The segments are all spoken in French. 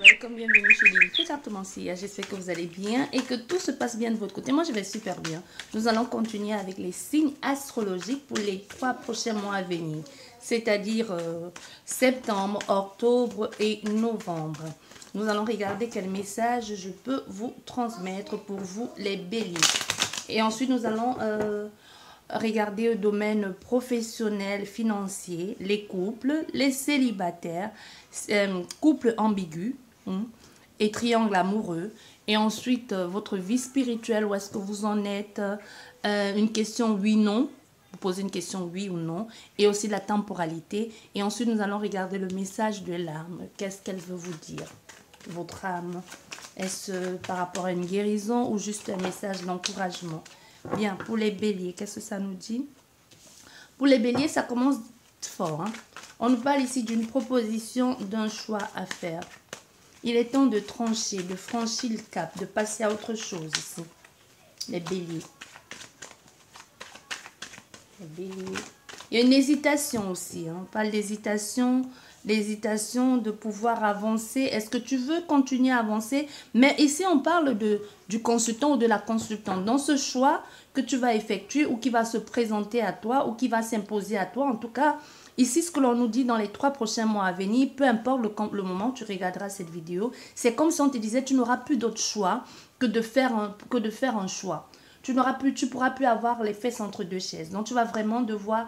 welcome, bienvenue chez Lily Chartemansia. J'espère que vous allez bien et que tout se passe bien de votre côté. Moi, je vais super bien. Nous allons continuer avec les signes astrologiques pour les 3 prochains mois à venir, c'est-à-dire septembre, octobre et novembre. Nous allons regarder quel message je peux vous transmettre pour vous, les béliers. Et ensuite, nous allons regarder le domaine professionnel, financier, les couples, les célibataires, couple ambigu et triangle amoureux. Et ensuite, votre vie spirituelle, où est-ce que vous en êtes, une question oui-non. Vous posez une question oui ou non. Et aussi la temporalité. Et ensuite, nous allons regarder le message de l'âme. Qu'est-ce qu'elle veut vous dire, votre âme? Est-ce par rapport à une guérison ou juste un message d'encouragement? Bien, pour les béliers, qu'est-ce que ça nous dit? Pour les béliers, ça commence fort. On nous parle ici d'une proposition, d'un choix à faire. Il est temps de trancher, de franchir le cap, de passer à autre chose ici. Les béliers. Les béliers. Il y a une hésitation aussi. On parle d'hésitation. L'hésitation de pouvoir avancer. Est-ce que tu veux continuer à avancer? Mais ici, on parle du consultant ou de la consultante. Dans ce choix que tu vas effectuer ou qui va se présenter à toi ou qui va s'imposer à toi. En tout cas, ici, ce que l'on nous dit dans les 3 prochains mois à venir, peu importe le moment où tu regarderas cette vidéo, c'est comme si on te disait, tu n'auras plus d'autre choix que de faire un choix. Tu pourras plus avoir les fesses entre 2 chaises. Donc, tu vas vraiment devoir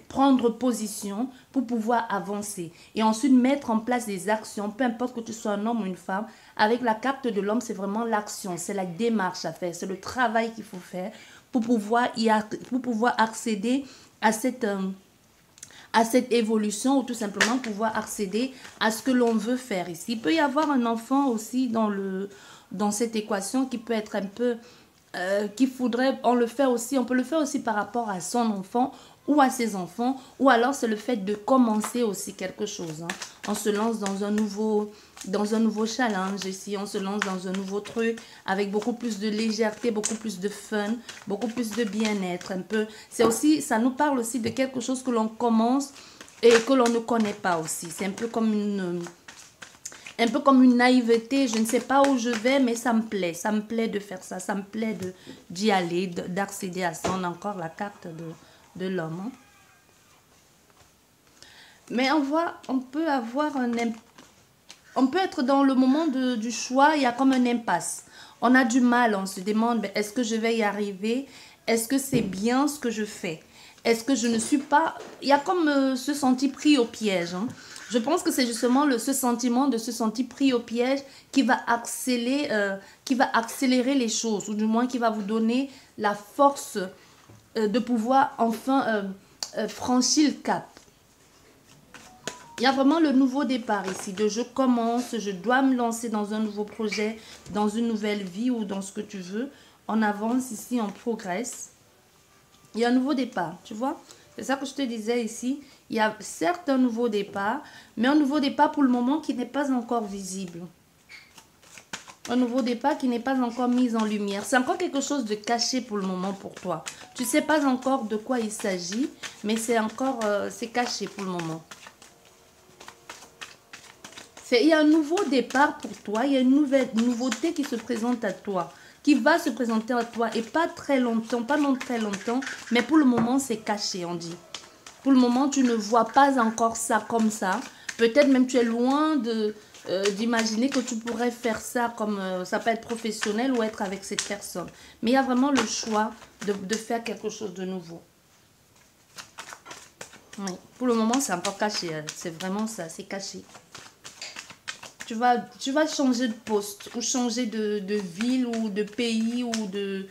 prendre position pour pouvoir avancer. Et ensuite, mettre en place des actions, peu importe que tu sois un homme ou une femme. Avec la carte de l'homme, c'est vraiment l'action, c'est la démarche à faire, c'est le travail qu'il faut faire pour pouvoir accéder à cette évolution ou tout simplement pouvoir accéder à ce que l'on veut faire ici. Il peut y avoir un enfant aussi dans cette équation qui peut être un peu... on peut le faire aussi par rapport à son enfant ou à ses enfants, ou alors c'est le fait de commencer aussi quelque chose. On se lance dans un nouveau challenge ici, on se lance dans un nouveau truc avec beaucoup plus de légèreté, beaucoup plus de fun, beaucoup plus de bien-être un peu. Ça nous parle aussi de quelque chose que l'on commence et que l'on ne connaît pas aussi. C'est un peu comme une naïveté, je ne sais pas où je vais, mais ça me plaît de faire ça, ça me plaît d'y aller, d'accéder à ça. On a encore la carte de l'homme. Mais on peut être dans le moment du choix, il y a comme un impasse. On a du mal, on se demande, est-ce que je vais y arriver? Est-ce que c'est bien ce que je fais? Est-ce que je ne suis pas... Il y a comme se sentir pris au piège. Je pense que c'est justement ce sentiment de se sentir pris au piège qui va accélérer les choses, ou du moins qui va vous donner la force de pouvoir enfin franchir le cap. Il y a vraiment le nouveau départ ici, de je commence, je dois me lancer dans un nouveau projet, dans une nouvelle vie ou dans ce que tu veux. On avance ici, on progresse. Il y a un nouveau départ, tu vois. C'est ça que je te disais ici. Il y a certes un nouveau départ, mais un nouveau départ pour le moment qui n'est pas encore visible. Un nouveau départ qui n'est pas encore mis en lumière. C'est encore quelque chose de caché pour le moment pour toi. Tu ne sais pas encore de quoi il s'agit, mais c'est caché pour le moment. Il y a un nouveau départ pour toi, il y a une nouveauté qui se présente à toi, qui va se présenter à toi et pas très longtemps, pas non très longtemps, mais pour le moment c'est caché, on dit. Pour le moment, tu ne vois pas encore ça comme ça. Peut-être même tu es loin d'imaginer que tu pourrais faire ça comme ça peut être professionnel ou être avec cette personne. Mais il y a vraiment le choix de faire quelque chose de nouveau. Oui. Pour le moment, c'est encore caché. C'est vraiment ça, c'est caché. Tu vas changer de poste ou changer de ville ou de pays ou de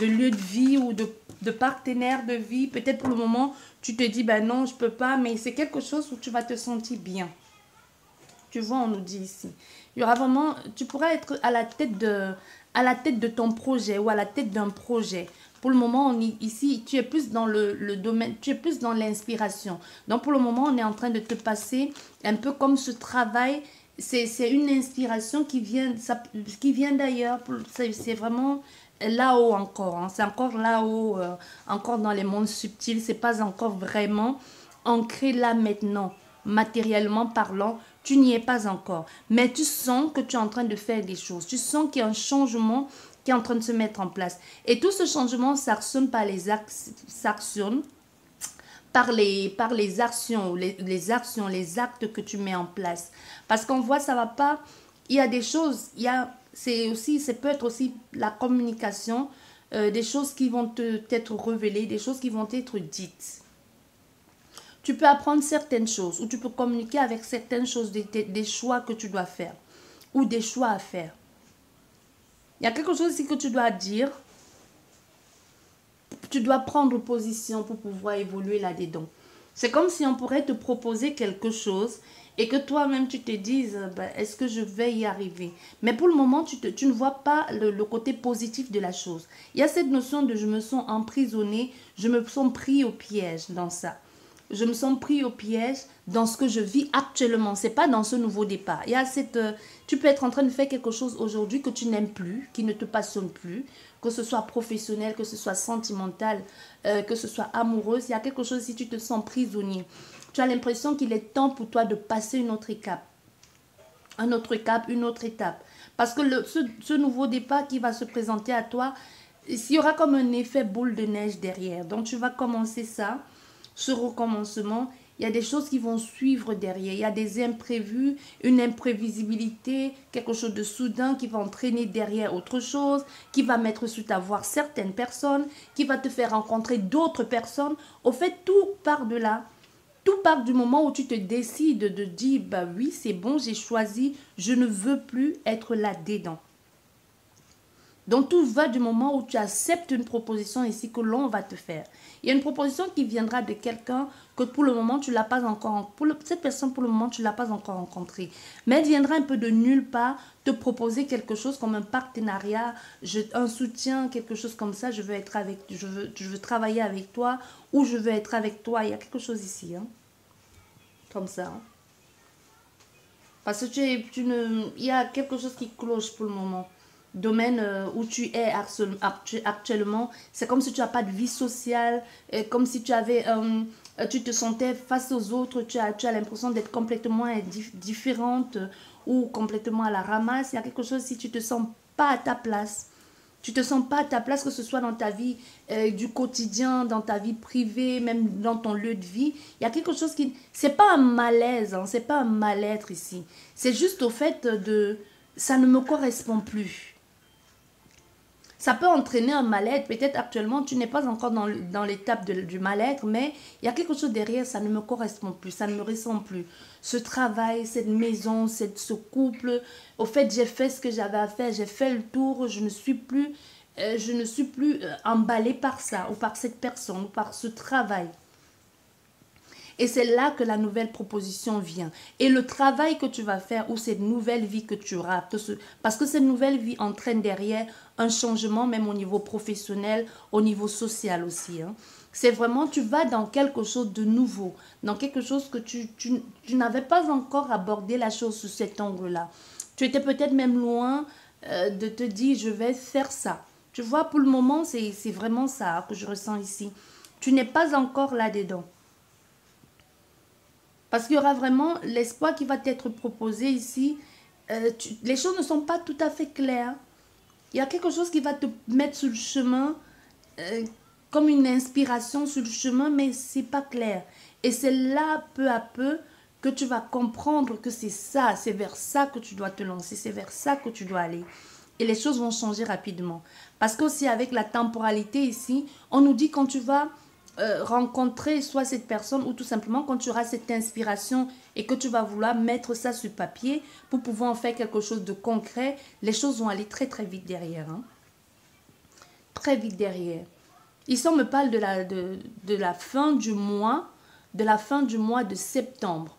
lieu de vie ou de partenaire de vie. Peut-être pour le moment, tu te dis, ben non, je peux pas, mais c'est quelque chose où tu vas te sentir bien. Tu vois, on nous dit ici. Il y aura vraiment, tu pourras être à la tête de ton projet ou à la tête d'un projet. Pour le moment, ici, tu es plus dans le domaine, tu es plus dans l'inspiration. Donc, pour le moment, on est en train de te passer un peu comme ce travail. C'est une inspiration qui vient d'ailleurs. C'est vraiment là-haut encore. C'est encore là-haut, encore dans les mondes subtils. C'est pas encore vraiment ancré là maintenant, matériellement parlant, Tu n'y es pas encore. Mais tu sens que tu es en train de faire des choses. Tu sens qu'il y a un changement qui est en train de se mettre en place. Et tout ce changement s'actionne par les actions, par les actions, les actions, les actes que tu mets en place. Parce qu'on voit, ça va pas. Il y a des choses, ça peut être aussi la communication, des choses qui vont t'être révélées, des choses qui vont être dites. Tu peux apprendre certaines choses ou tu peux communiquer avec certaines choses, des choix que tu dois faire ou des choix à faire. Il y a quelque chose ici que tu dois dire. Tu dois prendre position pour pouvoir évoluer là-dedans. C'est comme si on pourrait te proposer quelque chose et que toi-même tu te dises, est-ce que je vais y arriver? Mais pour le moment, tu ne vois pas le côté positif de la chose. Il y a cette notion de je me sens emprisonné, je me sens pris au piège dans ça. Je me sens pris au piège dans ce que je vis actuellement. C'est pas dans ce nouveau départ. Il y a tu peux être en train de faire quelque chose aujourd'hui que tu n'aimes plus, qui ne te passionne plus, que ce soit professionnel, que ce soit sentimental, que ce soit amoureuse. Il y a quelque chose si tu te sens prisonnier. Tu as l'impression qu'il est temps pour toi de passer une autre étape. Un autre cap, une autre étape. Parce que ce nouveau départ qui va se présenter à toi, il y aura comme un effet boule de neige derrière. Donc tu vas commencer ça. Ce recommencement, il y a des choses qui vont suivre derrière. Il y a des imprévus, une imprévisibilité, quelque chose de soudain qui va entraîner derrière autre chose, qui va mettre sous ta voie certaines personnes, qui va te faire rencontrer d'autres personnes. Au fait, tout part de là. Tout part du moment où tu te décides de dire, bah oui, c'est bon, j'ai choisi, je ne veux plus être là-dedans. Donc, tout va du moment où tu acceptes une proposition ici que l'on va te faire. Il y a une proposition qui viendra de quelqu'un que pour le moment, tu ne l'as pas encore... cette personne, pour le moment, tu ne l'as pas encore rencontrée. Mais elle viendra un peu de nulle part te proposer quelque chose comme un partenariat, un soutien, quelque chose comme ça. Je veux travailler avec toi ou je veux être avec toi. Il y a quelque chose ici. Hein, comme ça. Hein. Parce que il y a quelque chose qui cloche pour le moment. Domaine où tu es actuellement, c'est comme si tu n'as pas de vie sociale, comme si tu te sentais face aux autres, tu as l'impression d'être complètement différente ou complètement à la ramasse. Il y a quelque chose si tu te sens pas à ta place. Tu te sens pas à ta place, que ce soit dans ta vie du quotidien, dans ta vie privée, même dans ton lieu de vie. Il y a quelque chose qui... C'est pas un malaise, hein, c'est pas un mal-être ici. C'est juste au fait de... Ça ne me correspond plus. Ça peut entraîner un mal-être. Peut-être actuellement, tu n'es pas encore dans l'étape du mal-être, mais il y a quelque chose derrière, ça ne me correspond plus, ça ne me ressemble plus. Ce travail, cette maison, ce couple, au fait, j'ai fait ce que j'avais à faire, j'ai fait le tour, je ne suis plus emballée par ça, ou par cette personne, ou par ce travail. Et c'est là que la nouvelle proposition vient. Et le travail que tu vas faire ou cette nouvelle vie que tu auras, parce que cette nouvelle vie entraîne derrière un changement même au niveau professionnel, au niveau social aussi. Hein. C'est vraiment, tu vas dans quelque chose de nouveau, dans quelque chose que tu n'avais pas encore abordé la chose sous cet angle-là. Tu étais peut-être même loin de te dire, je vais faire ça. Tu vois, pour le moment, c'est vraiment ça que je ressens ici. Tu n'es pas encore là-dedans. Parce qu'il y aura vraiment l'espoir qui va t'être proposé ici. Les choses ne sont pas tout à fait claires. Il y a quelque chose qui va te mettre sur le chemin, comme une inspiration sur le chemin, mais ce n'est pas clair. Et c'est là, peu à peu, que tu vas comprendre que c'est ça, c'est vers ça que tu dois te lancer, c'est vers ça que tu dois aller. Et les choses vont changer rapidement. Parce qu'aussi avec la temporalité ici, on nous dit quand tu vas... rencontrer soit cette personne ou tout simplement quand tu auras cette inspiration et que tu vas vouloir mettre ça sur papier pour pouvoir en faire quelque chose de concret, les choses vont aller très très vite derrière. Hein. Très vite derrière. Ici on me parle de la fin du mois, de septembre.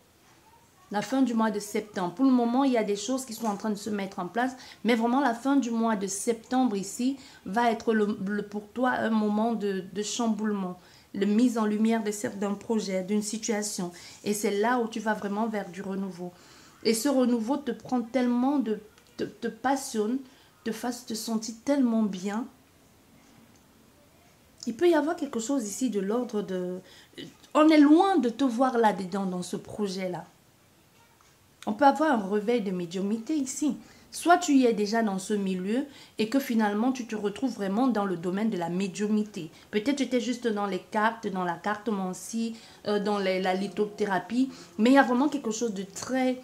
La fin du mois de septembre. Pour le moment, il y a des choses qui sont en train de se mettre en place. Mais vraiment, la fin du mois de septembre ici va être pour toi un moment de chamboulement. La mise en lumière d'un projet, d'une situation. Et c'est là où tu vas vraiment vers du renouveau. Et ce renouveau te prend tellement, te passionne, te fasse te sentir tellement bien. Il peut y avoir quelque chose ici de l'ordre de... On est loin de te voir là-dedans, dans ce projet-là. On peut avoir un réveil de médiumnité ici. Soit tu y es déjà dans ce milieu et que finalement tu te retrouves vraiment dans le domaine de la médiumnité. Peut-être tu étais juste dans les cartes, dans la cartomancie, dans la lithothérapie, mais il y a vraiment quelque chose de très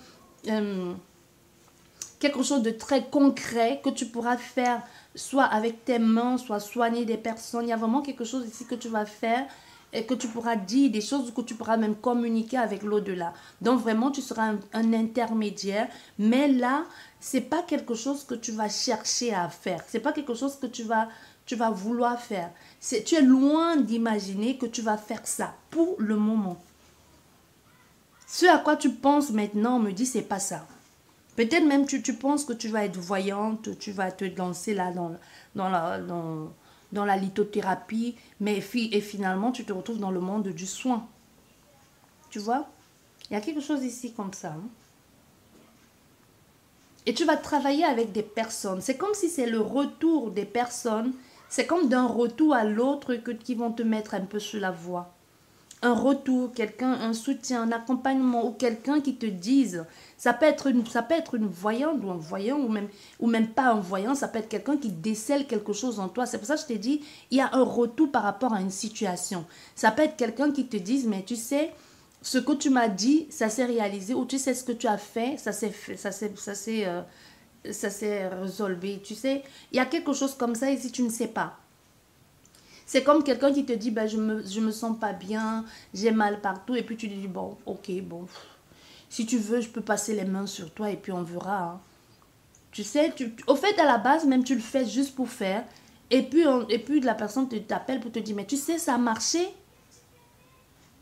concret que tu pourras faire, soit avec tes mains, soit soigner des personnes. Il y a vraiment quelque chose ici que tu vas faire et que tu pourras dire, des choses que tu pourras même communiquer avec l'au-delà. Donc vraiment, tu seras un intermédiaire, mais là, c'est pas quelque chose que tu vas chercher à faire. C'est pas quelque chose que tu vas vouloir faire. Tu es loin d'imaginer que tu vas faire ça pour le moment. Ce à quoi tu penses maintenant me dit c'est pas ça. Peut-être même tu penses que tu vas être voyante, tu vas te lancer là dans la lithothérapie, mais finalement tu te retrouves dans le monde du soin. Tu vois? Il y a quelque chose ici comme ça. Hein? Et tu vas travailler avec des personnes. C'est comme si c'est le retour des personnes. C'est comme d'un retour à l'autre qui vont te mettre un peu sur la voie. Un retour, quelqu'un, un soutien, un accompagnement ou quelqu'un qui te dise, ça peut être une voyante ou un voyant ou même pas un voyant, ça peut être quelqu'un qui décèle quelque chose en toi. C'est pour ça que je t'ai dit, il y a un retour par rapport à une situation. Ça peut être quelqu'un qui te dise, mais tu sais, ce que tu m'as dit, ça s'est réalisé ou tu sais ce que tu as fait, ça s'est résolu. Tu sais, il y a quelque chose comme ça et si tu ne sais pas. C'est comme quelqu'un qui te dit, ben, je me sens pas bien, j'ai mal partout. Et puis tu te dis, bon, ok, bon. Si tu veux, je peux passer les mains sur toi et puis on verra. Hein. Tu sais, au fait, à la base, même tu le fais juste pour faire. Et puis la personne t'appelle pour te dire, mais tu sais, ça a marché.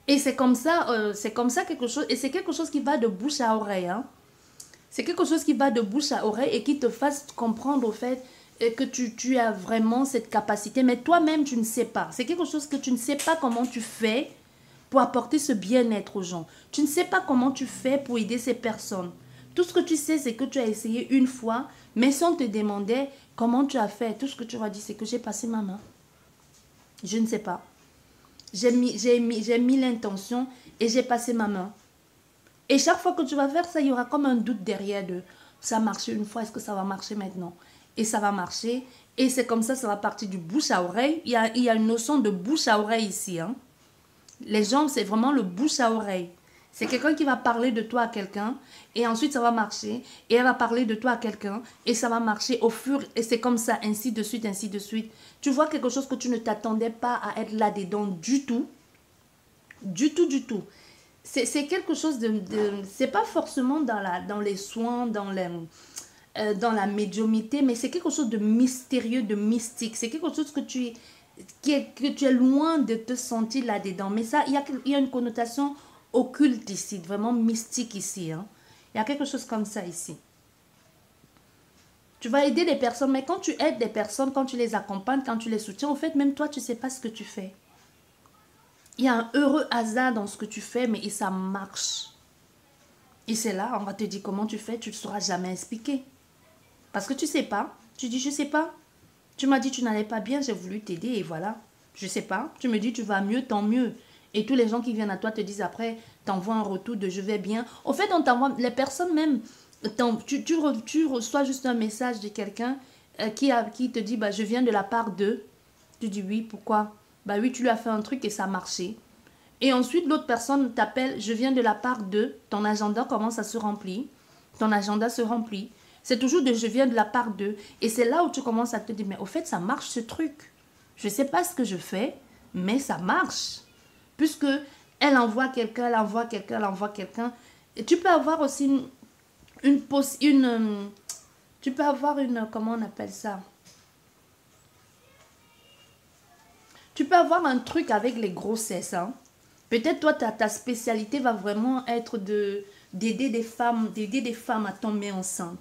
Et c'est comme ça quelque chose. Et c'est quelque chose qui va de bouche à oreille. Hein. C'est quelque chose qui va de bouche à oreille et qui te fasse comprendre au fait que tu as vraiment cette capacité, mais toi-même, tu ne sais pas. C'est quelque chose que tu ne sais pas comment tu fais pour apporter ce bien-être aux gens. Tu ne sais pas comment tu fais pour aider ces personnes. Tout ce que tu sais, c'est que tu as essayé une fois, mais si on te demandait comment tu as fait, tout ce que tu auras dit, c'est que j'ai passé ma main. Je ne sais pas. J'ai mis l'intention et j'ai passé ma main. Et chaque fois que tu vas faire ça, il y aura comme un doute derrière de ça a marché une fois, est-ce que ça va marcher maintenant? Et ça va marcher. Et c'est comme ça va partir du bouche à oreille. Il y a une notion de bouche à oreille ici. Hein. Les gens, c'est vraiment le bouche à oreille. C'est quelqu'un qui va parler de toi à quelqu'un et ensuite ça va marcher. Et elle va parler de toi à quelqu'un et ça va marcher au fur et c'est comme ça, ainsi de suite, ainsi de suite. Tu vois quelque chose que tu ne t'attendais pas à être là-dedans du tout. Du tout, du tout. C'est quelque chose c'est pas forcément dans les soins, dans la médiumnité, mais c'est quelque chose de mystérieux, de mystique. C'est quelque chose que tu es loin de te sentir là-dedans. Mais ça, il y a une connotation occulte ici, vraiment mystique ici. Hein. Il y a quelque chose comme ça ici. Tu vas aider les personnes, mais quand tu aides des personnes, quand tu les accompagnes, quand tu les soutiens, en fait, même toi, tu ne sais pas ce que tu fais. Il y a un heureux hasard dans ce que tu fais, mais ça marche. Et c'est là, on va te dire comment tu fais, tu ne sauras jamais expliquer. Parce que tu ne sais pas. Tu dis, je ne sais pas. Tu m'as dit, tu n'allais pas bien, j'ai voulu t'aider et voilà. Je ne sais pas. Tu me dis, tu vas mieux, tant mieux. Et tous les gens qui viennent à toi te disent après, t'envoies un retour de je vais bien. Au fait, on t'envoie, les personnes même, tu reçois juste un message de quelqu'un qui te dit, bah, je viens de la part d'eux. Tu dis oui, pourquoi? Bah oui, tu lui as fait un truc et ça a marché. Et ensuite, l'autre personne t'appelle, je viens de la part d'eux. Ton agenda commence à se remplir. Ton agenda se remplit. C'est toujours de je viens de la part d'eux. Et c'est là où tu commences à te dire, mais au fait, ça marche ce truc. Je ne sais pas ce que je fais, mais ça marche. Puisque elle envoie quelqu'un, elle envoie quelqu'un, elle envoie quelqu'un. Et tu peux avoir aussi tu peux avoir comment on appelle ça? Tu peux avoir un truc avec les grossesses. Hein. Peut-être toi, ta spécialité va vraiment être d'aider des femmes à tomber enceintes.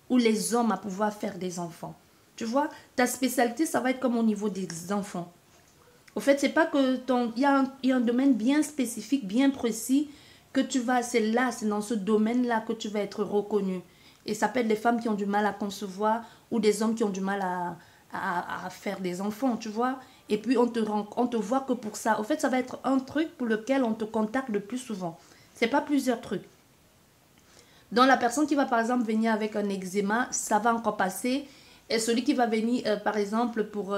Ou les hommes à pouvoir faire des enfants. Tu vois, ta spécialité, ça va être comme au niveau des enfants. Au fait, c'est pas que il y a un domaine bien spécifique, bien précis, que c'est dans ce domaine-là que tu vas être reconnu. Et ça peut être les femmes qui ont du mal à concevoir ou des hommes qui ont du mal à faire des enfants, tu vois. Et puis, on te voit que pour ça. Au fait, ça va être un truc pour lequel on te contacte le plus souvent. C'est pas plusieurs trucs. Donc la personne qui va par exemple venir avec un eczéma, ça va encore passer. Et celui qui va venir par exemple pour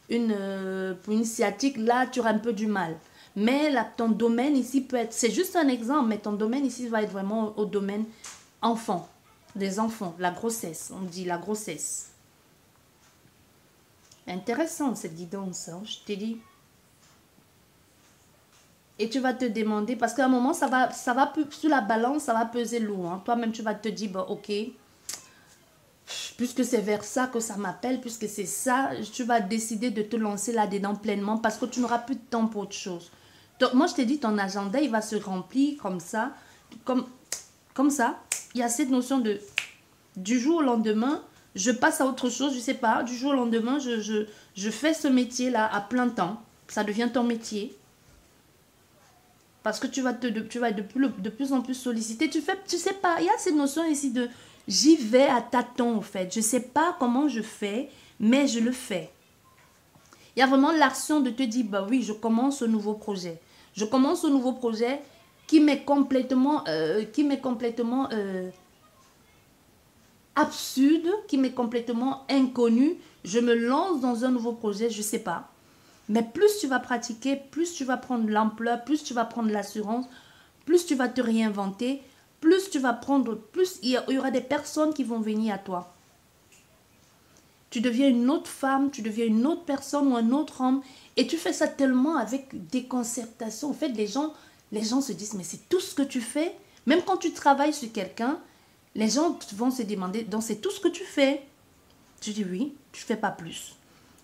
une sciatique, là tu auras un peu du mal. Mais là, ton domaine ici peut être, c'est juste un exemple, mais ton domaine ici va être vraiment au domaine enfant, des enfants, la grossesse, on dit la grossesse. Intéressant cette guidance, hein, je t'ai dit. Et tu vas te demander, parce qu'à un moment, ça va sur la balance, ça va peser lourd. Hein. Toi-même, tu vas te dire, bon, ok, puisque c'est vers ça que ça m'appelle, puisque c'est ça, tu vas décider de te lancer là-dedans pleinement, parce que tu n'auras plus de temps pour autre chose. Donc, moi, je t'ai dit, ton agenda, il va se remplir comme ça, comme ça. Il y a cette notion de, du jour au lendemain, je passe à autre chose, je ne sais pas, du jour au lendemain, je fais ce métier-là à plein temps. Ça devient ton métier. Parce que tu vas être de plus en plus sollicité. Tu sais pas, il y a cette notion ici de j'y vais à tâtons en fait. Je ne sais pas comment je fais, mais je le fais. Il y a vraiment l'action de te dire, bah oui, je commence ce nouveau projet. Je commence ce nouveau projet qui m'est complètement, absurde, qui m'est complètement inconnu. Je me lance dans un nouveau projet, je ne sais pas. Mais plus tu vas pratiquer, plus tu vas prendre l'ampleur, plus tu vas prendre l'assurance, plus tu vas te réinventer, plus tu vas prendre, plus il y aura des personnes qui vont venir à toi. Tu deviens une autre femme, tu deviens une autre personne ou un autre homme. Et tu fais ça tellement avec déconcertation. En fait, les gens se disent, mais c'est tout ce que tu fais. Même quand tu travailles sur quelqu'un, les gens vont se demander, donc c'est tout ce que tu fais. Tu dis oui, tu ne fais pas plus.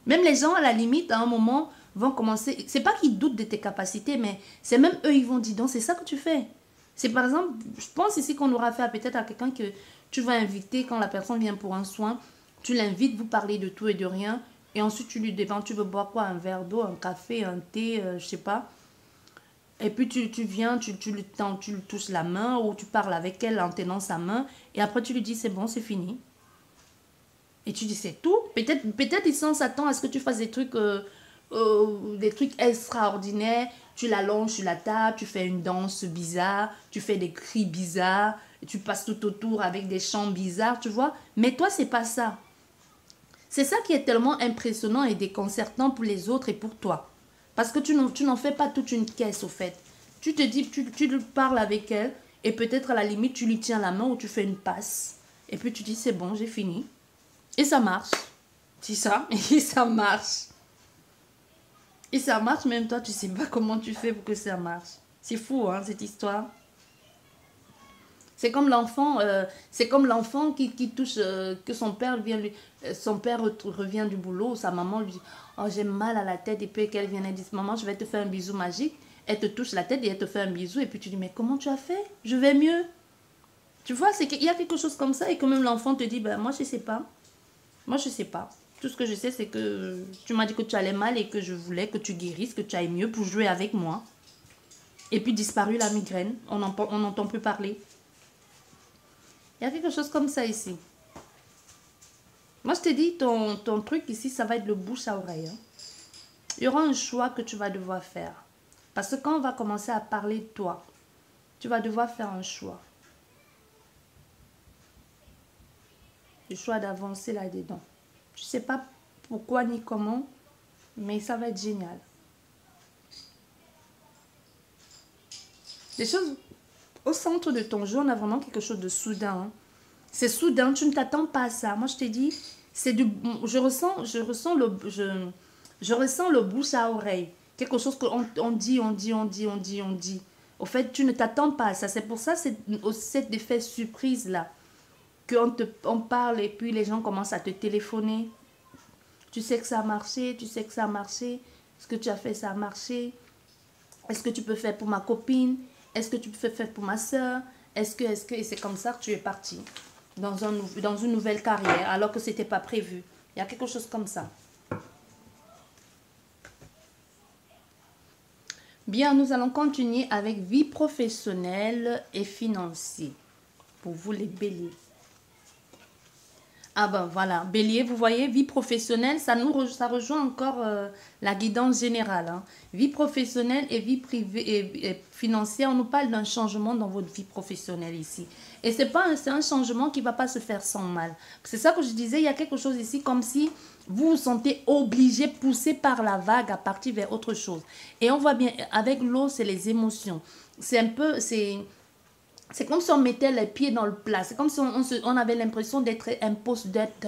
Même les gens, à la limite, à un moment, vont commencer... C'est pas qu'ils doutent de tes capacités, mais c'est même eux, ils vont dire, donc c'est ça que tu fais. C'est par exemple, je pense ici qu'on aura fait peut-être à quelqu'un que tu vas inviter quand la personne vient pour un soin. Tu l'invites, vous parlez de tout et de rien. Et ensuite, tu lui demandes, tu veux boire quoi? Un verre d'eau, un café, un thé, je sais pas. Et puis, tu viens, tu lui touches la main ou tu parles avec elle en tenant sa main. Et après, tu lui dis, c'est bon, c'est fini. Et tu dis, c'est tout. Peut-être ils s'attendent à ce que tu fasses des trucs extraordinaires. Tu l'allonges sur la table, tu fais une danse bizarre, tu fais des cris bizarres, tu passes tout autour avec des chants bizarres, tu vois. Mais toi, c'est pas ça. C'est ça qui est tellement impressionnant et déconcertant pour les autres et pour toi. Parce que tu n'en fais pas toute une caisse, au fait. Tu te dis, tu parles avec elle et peut-être à la limite, tu lui tiens la main ou tu fais une passe. Et puis tu dis, c'est bon, j'ai fini. Et ça marche. C'est ça. Et ça marche. Et ça marche, même toi, tu sais pas comment tu fais pour que ça marche. C'est fou, hein, cette histoire. C'est comme l'enfant qui touche, que son père revient du boulot, sa maman lui dit, oh, j'ai mal à la tête, et puis qu'elle vient et dit, maman, je vais te faire un bisou magique. Elle te touche la tête et elle te fait un bisou, et puis tu dis, mais comment tu as fait? Je vais mieux. Tu vois, il y a quelque chose comme ça, et quand même l'enfant te dit, ben moi je sais pas. Moi, je sais pas. Tout ce que je sais, c'est que tu m'as dit que tu allais mal et que je voulais que tu guérisses, que tu ailles mieux pour jouer avec moi. Et puis, disparu la migraine. On n'entend plus parler. Il y a quelque chose comme ça ici. Moi, je te dis, ton truc ici, ça va être le bouche à oreille. Hein. Il y aura un choix que tu vas devoir faire. Parce que quand on va commencer à parler de toi, tu vas devoir faire un choix. Le choix d'avancer là-dedans. Tu ne sais pas pourquoi ni comment, mais ça va être génial. Les choses au centre de ton jeu, on a vraiment quelque chose de soudain. Hein. C'est soudain, tu ne t'attends pas à ça. Moi, je t'ai dit, c'est du, je ressens le bouche à oreille. Quelque chose qu'on dit. Au fait, tu ne t'attends pas à ça. C'est pour ça, c'est cet effet surprise là. On parle et puis les gens commencent à te téléphoner. Tu sais que ça a marché, tu sais que ça a marché. Ce que tu as fait, ça a marché. Est-ce que tu peux faire pour ma copine? Est-ce que tu peux faire pour ma soeur? Est-ce que, et c'est comme ça que tu es parti dans une nouvelle carrière alors que ce n'était pas prévu. Il y a quelque chose comme ça. Bien, nous allons continuer avec vie professionnelle et financière. Pour vous les béliers. Ah ben voilà, Bélier, vous voyez, vie professionnelle, ça rejoint encore la guidance générale. Hein. Vie professionnelle et vie privée et financière, on nous parle d'un changement dans votre vie professionnelle ici. Et c'est un changement qui ne va pas se faire sans mal. C'est ça que je disais, il y a quelque chose ici comme si vous vous sentez obligé, poussé par la vague à partir vers autre chose. Et on voit bien, avec l'eau, c'est les émotions. C'est comme si on mettait les pieds dans le plat. C'est comme si on avait l'impression d'être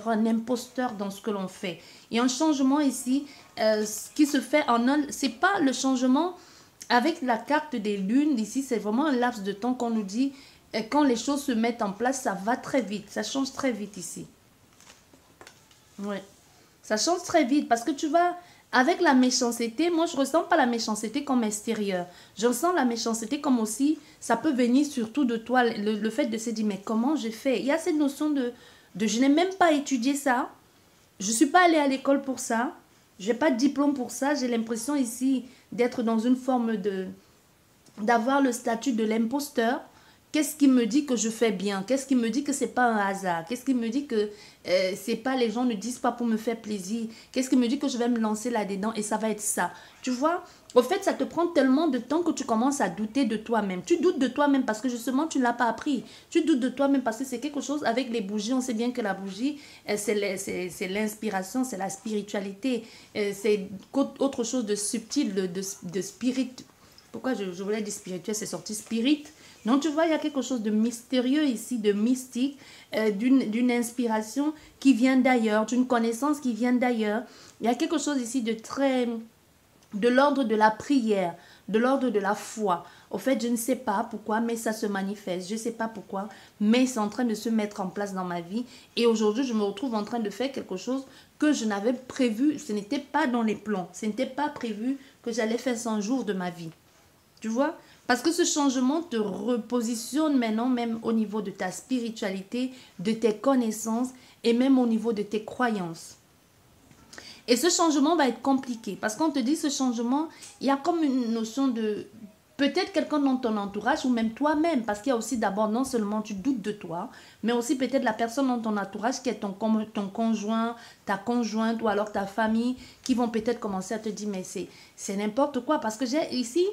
un imposteur dans ce que l'on fait. Il y a un changement ici qui se fait en un... C'est pas le changement avec la carte des lunes. Ici, c'est vraiment un laps de temps qu'on nous dit. Quand les choses se mettent en place, ça va très vite. Ça change très vite ici. Ouais. Ça change très vite parce que tu vas... Avec la méchanceté, moi je ressens pas la méchanceté comme extérieure. Je ressens la méchanceté comme aussi, ça peut venir surtout de toi, le fait de se dire, mais comment j'ai fait? Il y a cette notion de je n'ai même pas étudié ça, je ne suis pas allée à l'école pour ça, je n'ai pas de diplôme pour ça, j'ai l'impression ici d'être dans une forme d'avoir le statut de l'imposteur. Qu'est-ce qui me dit que je fais bien? Qu'est-ce qui me dit que c'est pas un hasard? Qu'est-ce qui me dit que c'est pas les gens ne disent pas pour me faire plaisir? Qu'est-ce qui me dit que je vais me lancer là-dedans et ça va être ça? Tu vois, au fait, ça te prend tellement de temps que tu commences à douter de toi-même. Tu doutes de toi-même parce que justement, tu ne l'as pas appris. Tu doutes de toi-même parce que c'est quelque chose avec les bougies. On sait bien que la bougie, c'est l'inspiration, c'est la spiritualité. C'est autre chose de subtil, de spirit. Pourquoi je voulais dire spirituel, c'est sorti spirit. Donc, tu vois, il y a quelque chose de mystérieux ici, de mystique, d'une inspiration qui vient d'ailleurs, d'une connaissance qui vient d'ailleurs. Il y a quelque chose ici de l'ordre de la prière, de l'ordre de la foi. Au fait, je ne sais pas pourquoi, mais ça se manifeste. Je ne sais pas pourquoi, mais c'est en train de se mettre en place dans ma vie. Et aujourd'hui, je me retrouve en train de faire quelque chose que je n'avais prévu. Ce n'était pas dans les plans. Ce n'était pas prévu que j'allais faire 100 jours de ma vie. Tu vois? Parce que ce changement te repositionne maintenant même au niveau de ta spiritualité, de tes connaissances et même au niveau de tes croyances. Et ce changement va être compliqué parce qu'on te dit ce changement, il y a comme une notion de peut-être quelqu'un dans ton entourage ou même toi-même parce qu'il y a aussi d'abord non seulement tu doutes de toi, mais aussi peut-être la personne dans ton entourage qui est ton conjoint, ta conjointe ou alors ta famille qui vont peut-être commencer à te dire mais c'est n'importe quoi parce que j'ai ici...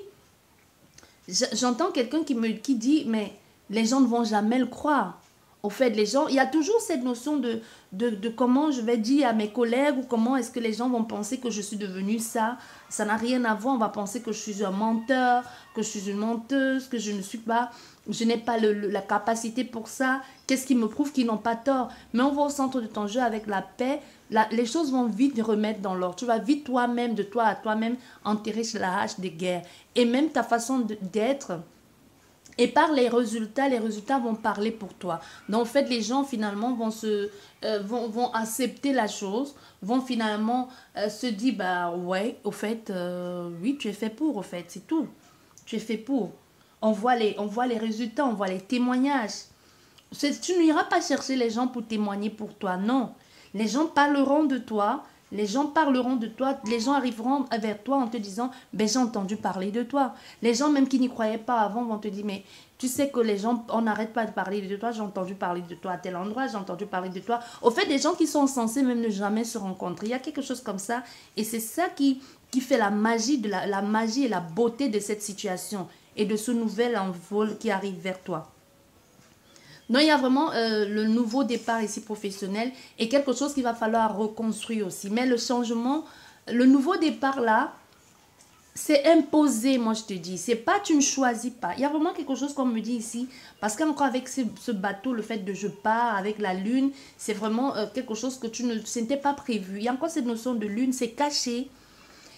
J'entends quelqu'un qui dit, mais les gens ne vont jamais le croire. Au fait, les gens, il y a toujours cette notion de comment je vais dire à mes collègues ou comment est-ce que les gens vont penser que je suis devenue ça. Ça n'a rien à voir, on va penser que je suis un menteur, que je suis une menteuse, que je ne suis pas, je n'ai pas la capacité pour ça. Qu'est-ce qui me prouve qu'ils n'ont pas tort? Mais on va au centre de ton jeu avec la paix. Les choses vont vite remettre dans l'ordre. Tu vas vite toi-même, de toi à toi-même, enterrer la hache des guerres. Et même ta façon d'être. Et par les résultats vont parler pour toi. Donc, en fait, les gens, finalement, vont accepter la chose, vont finalement se dire, bah ouais, au fait, oui, tu es fait pour, au fait, c'est tout. Tu es fait pour. On voit les résultats, on voit les témoignages. Tu n'iras pas chercher les gens pour témoigner pour toi, non. Les gens parleront de toi, les gens arriveront vers toi en te disant, ben j'ai entendu parler de toi. Les gens même qui n'y croyaient pas avant vont te dire, mais tu sais que les gens, on n'arrête pas de parler de toi, j'ai entendu parler de toi à tel endroit, j'ai entendu parler de toi. Au fait, des gens qui sont censés même ne jamais se rencontrer, il y a quelque chose comme ça. Et c'est ça qui fait la magie, la magie et la beauté de cette situation et de ce nouvel envol qui arrive vers toi. Donc, il y a vraiment le nouveau départ ici professionnel et quelque chose qu'il va falloir reconstruire aussi. Mais le changement, le nouveau départ là, c'est imposé, moi je te dis. C'est pas, tu ne choisis pas. Il y a vraiment quelque chose qu'on me dit ici. Parce qu'encore avec ce bateau, le fait de je pars avec la lune, c'est vraiment quelque chose que ce n'était pas prévu. Il y a encore cette notion de lune, c'est caché.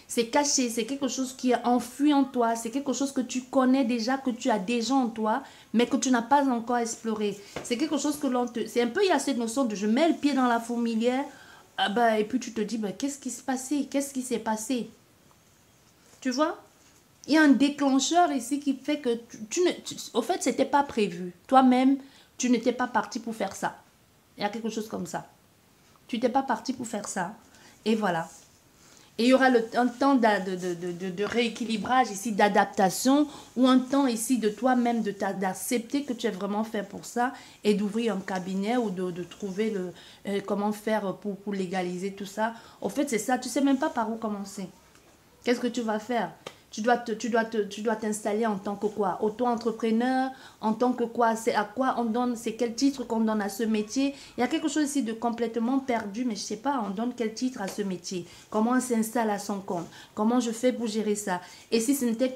C'est caché, c'est quelque chose qui est enfui en toi, c'est quelque chose que tu connais déjà, que tu as déjà en toi, mais que tu n'as pas encore exploré. C'est quelque chose que c'est un peu, il y a cette notion de je mets le pied dans la fourmilière, et puis tu te dis, qu'est-ce qui s'est passé? Qu'est-ce qui s'est passé? Tu vois? Il y a un déclencheur ici qui fait que, au fait, ce n'était pas prévu. Toi-même, tu n'étais pas parti pour faire ça. Il y a quelque chose comme ça. Tu n'étais pas parti pour faire ça. Et voilà. Et il y aura un temps de rééquilibrage ici, d'adaptation, ou un temps ici de toi-même, d'accepter que tu es vraiment fait pour ça et d'ouvrir un cabinet ou de trouver comment faire pour légaliser tout ça. Au fait, c'est ça, tu ne sais même pas par où commencer. Qu'est-ce que tu vas faire? Tu dois t'installer en tant que quoi? Auto-entrepreneur, en tant que quoi? C'est à quoi on donne, c'est quel titre qu'on donne à ce métier? Il y a quelque chose ici de complètement perdu, mais je ne sais pas, on donne quel titre à ce métier? Comment on s'installe à son compte? Comment je fais pour gérer ça? Et si ce n'était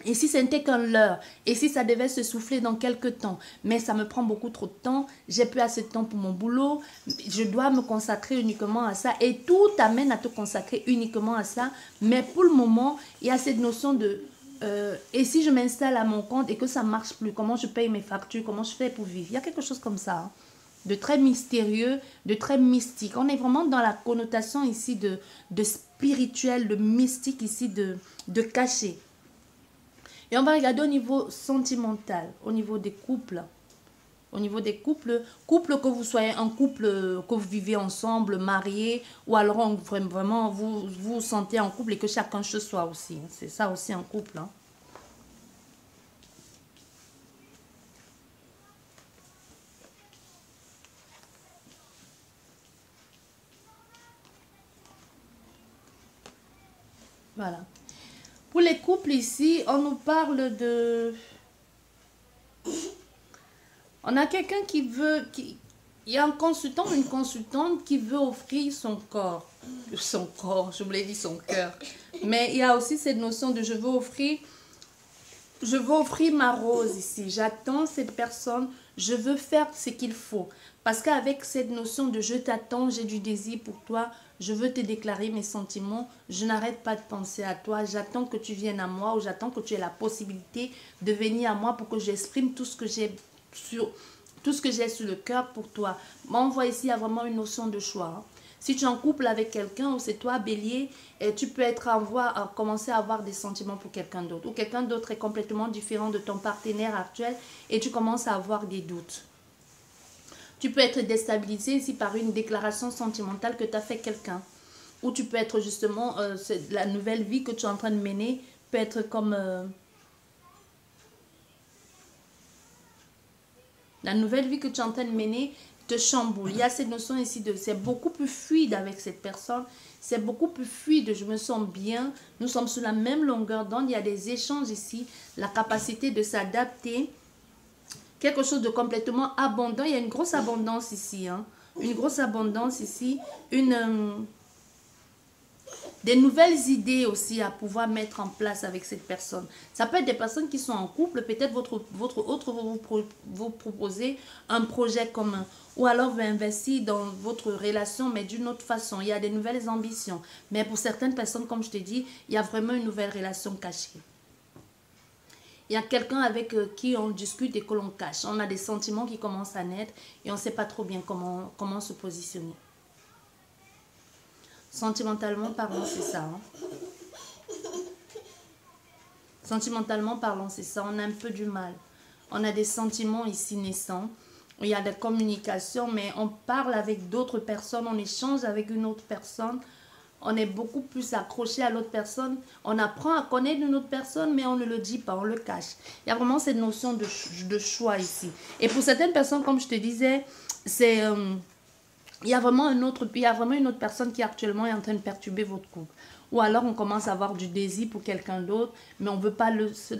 et si ce n'était qu'un leurre, et si ça devait se souffler dans quelques temps, mais ça me prend beaucoup trop de temps, j'ai plus assez de temps pour mon boulot, je dois me consacrer uniquement à ça, et tout t'amène à te consacrer uniquement à ça, mais pour le moment, il y a cette notion de, et si je m'installe à mon compte et que ça ne marche plus, comment je paye mes factures, comment je fais pour vivre? Il y a quelque chose comme ça, hein, de très mystérieux, de très mystique. On est vraiment dans la connotation ici de spirituel, de mystique ici, de caché. Et on va regarder au niveau sentimental, au niveau des couples. Au niveau des couples, que vous soyez un couple, que vous vivez ensemble, marié, ou alors vraiment vous vous sentez en couple et que chacun chez soi aussi. C'est ça aussi un couple. Hein. Voilà. Pour les couples ici, on nous parle de... On a quelqu'un qui veut... Il y a un consultant ou une consultante qui veut offrir son corps. Son corps, je voulais dire son cœur. Mais il y a aussi cette notion de je veux offrir ma rose ici. J'attends cette personne. Je veux faire ce qu'il faut. Parce qu'avec cette notion de je t'attends, j'ai du désir pour toi, je veux te déclarer mes sentiments, je n'arrête pas de penser à toi, j'attends que tu viennes à moi ou j'attends que tu aies la possibilité de venir à moi pour que j'exprime tout ce que j'ai sur le cœur pour toi. Moi, on voit ici, il y a vraiment une notion de choix. Hein. Si tu es en couple avec quelqu'un ou c'est toi, bélier, et tu peux être commencer à avoir des sentiments pour quelqu'un d'autre. Ou quelqu'un d'autre est complètement différent de ton partenaire actuel et tu commences à avoir des doutes. Tu peux être déstabilisé ici par une déclaration sentimentale que tu as fait quelqu'un. Ou tu peux être justement, la nouvelle vie que tu es en train de mener peut être comme... la nouvelle vie que tu es en train de mener te chamboule. Il y a cette notion ici de... C'est beaucoup plus fluide avec cette personne. C'est beaucoup plus fluide. Je me sens bien. Nous sommes sur la même longueur d'onde. Il y a des échanges ici. La capacité de s'adapter. Quelque chose de complètement abondant. Il y a une grosse abondance ici. Hein. Une grosse abondance ici. Des nouvelles idées aussi à pouvoir mettre en place avec cette personne. Ça peut être des personnes qui sont en couple. Peut-être votre autre vous proposer un projet commun. Ou alors vous investir dans votre relation, mais d'une autre façon. Il y a des nouvelles ambitions. Mais pour certaines personnes, comme je te dis, il y a vraiment une nouvelle relation cachée. Il y a quelqu'un avec qui on discute et que l'on cache. On a des sentiments qui commencent à naître et on ne sait pas trop bien comment se positionner. Sentimentalement parlant, c'est ça. Hein. Sentimentalement parlant, c'est ça. On a un peu du mal. On a des sentiments ici naissants. Il y a des communications, mais on parle avec d'autres personnes. On échange avec une autre personne. On est beaucoup plus accroché à l'autre personne. On apprend à connaître une autre personne, mais on ne le dit pas, on le cache. Il y a vraiment cette notion de choix ici. Et pour certaines personnes, comme je te disais, c'est... il y a vraiment une autre personne qui actuellement est en train de perturber votre couple. Ou alors on commence à avoir du désir pour quelqu'un d'autre, mais on ne veut pas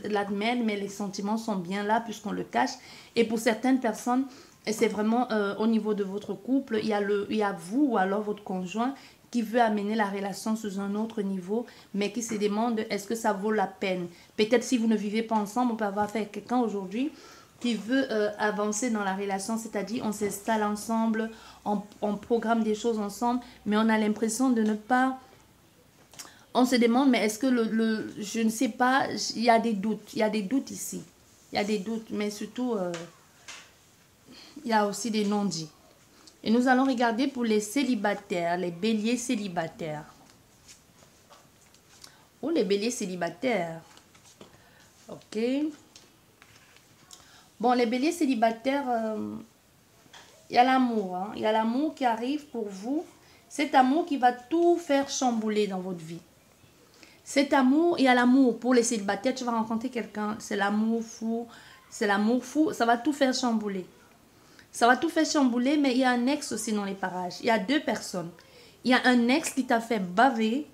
l'admettre, mais les sentiments sont bien là puisqu'on le cache. Et pour certaines personnes, c'est vraiment au niveau de votre couple, il y a vous ou alors votre conjoint qui veut amener la relation sous un autre niveau, mais qui se demande est-ce que ça vaut la peine. Peut-être si vous ne vivez pas ensemble, on peut avoir fait quelqu'un aujourd'hui qui veut avancer dans la relation, c'est-à-dire on s'installe ensemble, on programme des choses ensemble, mais on a l'impression de ne pas... On se demande, mais est-ce que je ne sais pas, il y a des doutes ici. Il y a des doutes, mais surtout, il y a aussi des non-dits. Et nous allons regarder pour les célibataires, les béliers célibataires. Ou les béliers célibataires. Ok. Bon, les béliers célibataires, il y a l'amour. Hein. Il y a l'amour qui arrive pour vous. Cet amour qui va tout faire chambouler dans votre vie. Cet amour, il y a l'amour pour les célibataires, tu vas rencontrer quelqu'un, c'est l'amour fou, ça va tout faire chambouler. Ça va tout faire chambouler, mais il y a un ex aussi dans les parages. Il y a deux personnes. Il y a un ex qui t'a fait baver,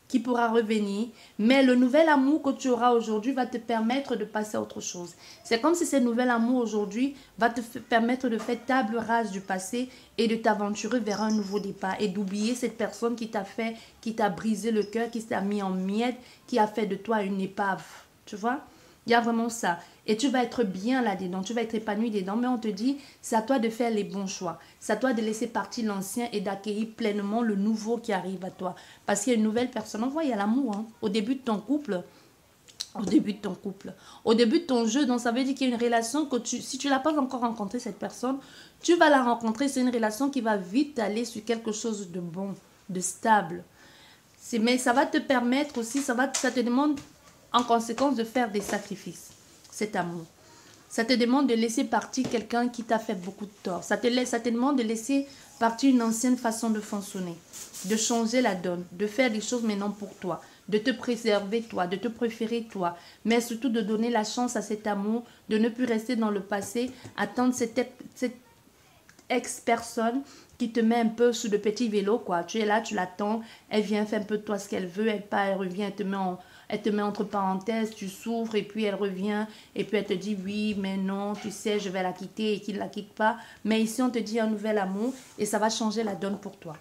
qui pourra revenir, mais le nouvel amour que tu auras aujourd'hui va te permettre de passer à autre chose. C'est comme si ce nouvel amour aujourd'hui va te permettre de faire table rase du passé et de t'aventurer vers un nouveau départ et d'oublier cette personne qui t'a brisé le cœur, qui t'a mis en miettes, qui a fait de toi une épave. Tu vois? Il y a vraiment ça. Et tu vas être bien là-dedans, tu vas être épanoui dedans. Mais on te dit, c'est à toi de faire les bons choix. C'est à toi de laisser partir l'ancien et d'accueillir pleinement le nouveau qui arrive à toi. Parce qu'il y a une nouvelle personne. On voit, il y a l'amour. Hein. Au début de ton couple, au début de ton jeu. Donc ça veut dire qu'il y a une relation que si tu n'as pas encore rencontré cette personne, tu vas la rencontrer. C'est une relation qui va vite aller sur quelque chose de bon, de stable. Mais ça va te permettre aussi, ça te demande en conséquence de faire des sacrifices, cet amour. Ça te demande de laisser partir quelqu'un qui t'a fait beaucoup de tort. Ça te demande de laisser partir une ancienne façon de fonctionner, de changer la donne, de faire des choses maintenant pour toi, de te préserver toi, de te préférer toi, mais surtout de donner la chance à cet amour, de ne plus rester dans le passé, attendre cette ex-personne qui te met un peu sous le petit vélo, quoi. Tu es là, tu l'attends, elle vient faire un peu de toi ce qu'elle veut, elle part, elle revient, elle te met entre parenthèses, tu souffres et puis elle revient et puis elle te dit oui, mais non, tu sais, je vais la quitter et qu'il ne la quitte pas. Mais ici, on te dit un nouvel amour et ça va changer la donne pour toi.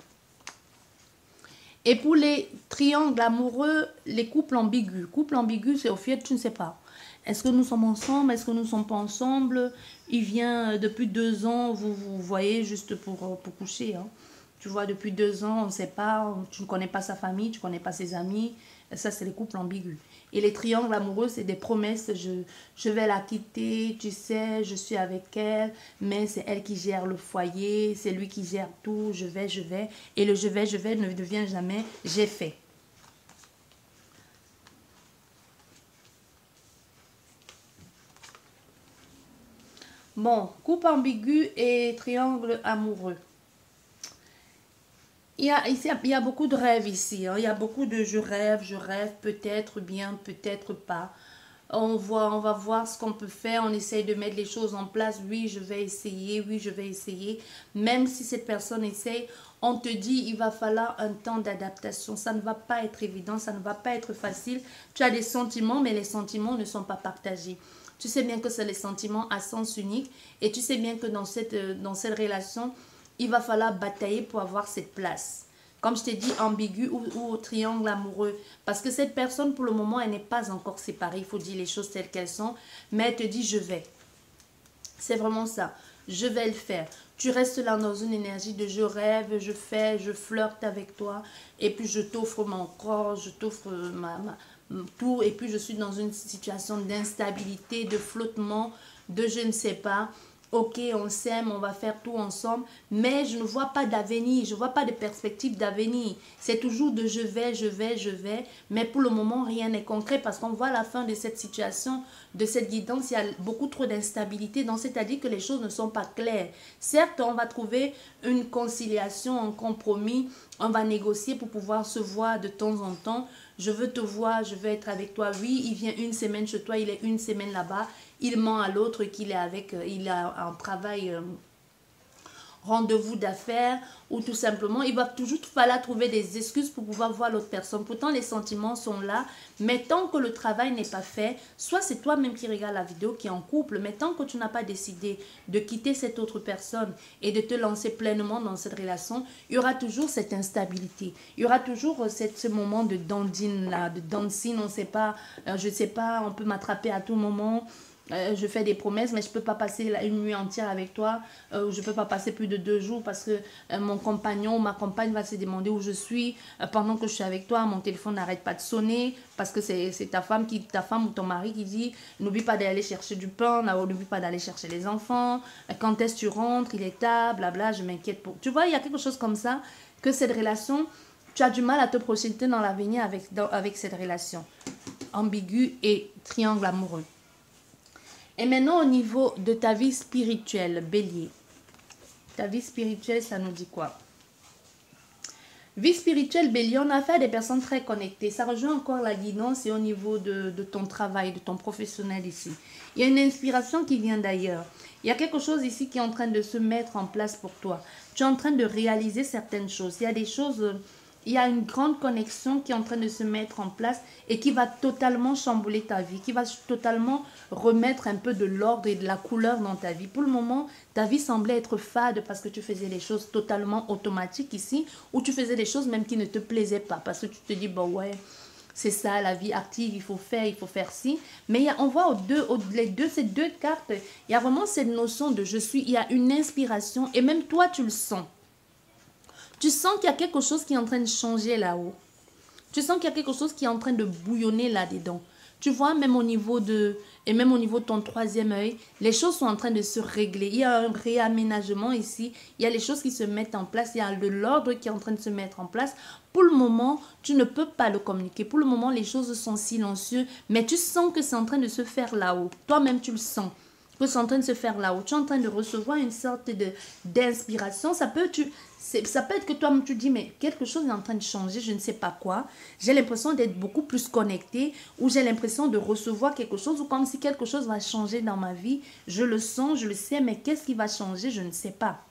Et pour les triangles amoureux, les couples ambigus. Couple ambigu, c'est au fait, tu ne sais pas. Est-ce que nous sommes ensemble? Est-ce que nous ne sommes pas ensemble? Il vient depuis 2 ans, vous voyez, juste pour coucher. Hein. Tu vois, depuis 2 ans, on ne sait pas, tu ne connais pas sa famille, tu ne connais pas ses amis. Ça, c'est les couples ambigus. Et les triangles amoureux, c'est des promesses. Je vais la quitter, tu sais, je suis avec elle, mais c'est elle qui gère le foyer, c'est lui qui gère tout, je vais. Et le je vais ne devient jamais j'ai fait. Bon, couple ambigu et triangle amoureux. Il y a beaucoup de rêves ici. Hein. Il y a beaucoup de je rêve, peut-être bien, peut-être pas. On va voir ce qu'on peut faire. On essaye de mettre les choses en place. Oui, je vais essayer. Oui, je vais essayer. Même si cette personne essaye, on te dit il va falloir un temps d'adaptation. Ça ne va pas être évident. Ça ne va pas être facile. Tu as des sentiments, mais les sentiments ne sont pas partagés. Tu sais bien que c'est les sentiments à sens unique. Et tu sais bien que dans cette relation, il va falloir batailler pour avoir cette place. Comme je t'ai dit, ambigu ou triangle amoureux. Parce que cette personne, pour le moment, elle n'est pas encore séparée. Il faut dire les choses telles qu'elles sont. Mais elle te dit, je vais. C'est vraiment ça. Je vais le faire. Tu restes là dans une énergie de je rêve, je fais, je flirte avec toi. Et puis, je t'offre mon corps, je t'offre tout. Et puis, je suis dans une situation d'instabilité, de flottement, de je ne sais pas. Ok, on s'aime, on va faire tout ensemble, mais je ne vois pas d'avenir, je ne vois pas de perspective d'avenir. C'est toujours de je vais, mais pour le moment, rien n'est concret parce qu'on voit la fin de cette situation, de cette guidance, il y a beaucoup trop d'instabilité, donc c'est-à-dire que les choses ne sont pas claires. Certes, on va trouver une conciliation, un compromis, on va négocier pour pouvoir se voir de temps en temps. Je veux te voir, je veux être avec toi. Oui, il vient une semaine chez toi, il est une semaine là-bas. Il ment à l'autre qu'il est avec, il a un travail, rendez-vous d'affaires, ou tout simplement, il va toujours falloir trouver des excuses pour pouvoir voir l'autre personne. Pourtant, les sentiments sont là, mais tant que le travail n'est pas fait, soit c'est toi-même qui regarde la vidéo, qui est en couple, mais tant que tu n'as pas décidé de quitter cette autre personne et de te lancer pleinement dans cette relation, il y aura toujours cette instabilité. Il y aura toujours ce moment de dandine là, de dancing, on ne sait pas, je ne sais pas, on peut m'attraper à tout moment. Je fais des promesses, mais je ne peux pas passer une nuit entière avec toi. Je ne peux pas passer plus de 2 jours parce que mon compagnon ou ma compagne va se demander où je suis. Pendant que je suis avec toi, mon téléphone n'arrête pas de sonner parce que c'est ta femme ou ton mari qui dit n'oublie pas d'aller chercher du pain, n'oublie pas d'aller chercher les enfants. Quand est-ce que tu rentres, il est tard, blabla, je m'inquiète pour... Tu vois, il y a quelque chose comme ça que cette relation, tu as du mal à te projeter dans l'avenir avec cette relation. Ambiguë et triangle amoureux. Et maintenant, au niveau de ta vie spirituelle, Bélier. Ta vie spirituelle, ça nous dit quoi? Vie spirituelle, Bélier, on a affaire à des personnes très connectées. Ça rejoint encore la guidance et au niveau de ton travail, de ton professionnel ici. Il y a une inspiration qui vient d'ailleurs. Il y a quelque chose ici qui est en train de se mettre en place pour toi. Tu es en train de réaliser certaines choses. Il y a des choses... Il y a une grande connexion qui est en train de se mettre en place et qui va totalement chambouler ta vie, qui va totalement remettre un peu de l'ordre et de la couleur dans ta vie. Pour le moment, ta vie semblait être fade parce que tu faisais des choses totalement automatiques ici, ou tu faisais des choses même qui ne te plaisaient pas parce que tu te dis, bon ouais, c'est ça la vie active, il faut faire ci. Mais on voit ces deux cartes, il y a vraiment cette notion de je suis, il y a une inspiration et même toi tu le sens. Tu sens qu'il y a quelque chose qui est en train de changer là-haut. Tu sens qu'il y a quelque chose qui est en train de bouillonner là-dedans. Tu vois, même au niveau de ton troisième œil, les choses sont en train de se régler. Il y a un réaménagement ici. Il y a les choses qui se mettent en place. Il y a de l'ordre qui est en train de se mettre en place. Pour le moment, tu ne peux pas le communiquer. Pour le moment, les choses sont silencieuses. Mais tu sens que c'est en train de se faire là-haut. Toi-même, tu le sens. Que c'est en train de se faire là-haut. Tu es en train de recevoir une sorte d'inspiration. Ça peut être que toi, tu dis, mais quelque chose est en train de changer, je ne sais pas quoi. J'ai l'impression d'être beaucoup plus connecté ou j'ai l'impression de recevoir quelque chose ou comme si quelque chose va changer dans ma vie. Je le sens, je le sais, mais qu'est-ce qui va changer, je ne sais pas.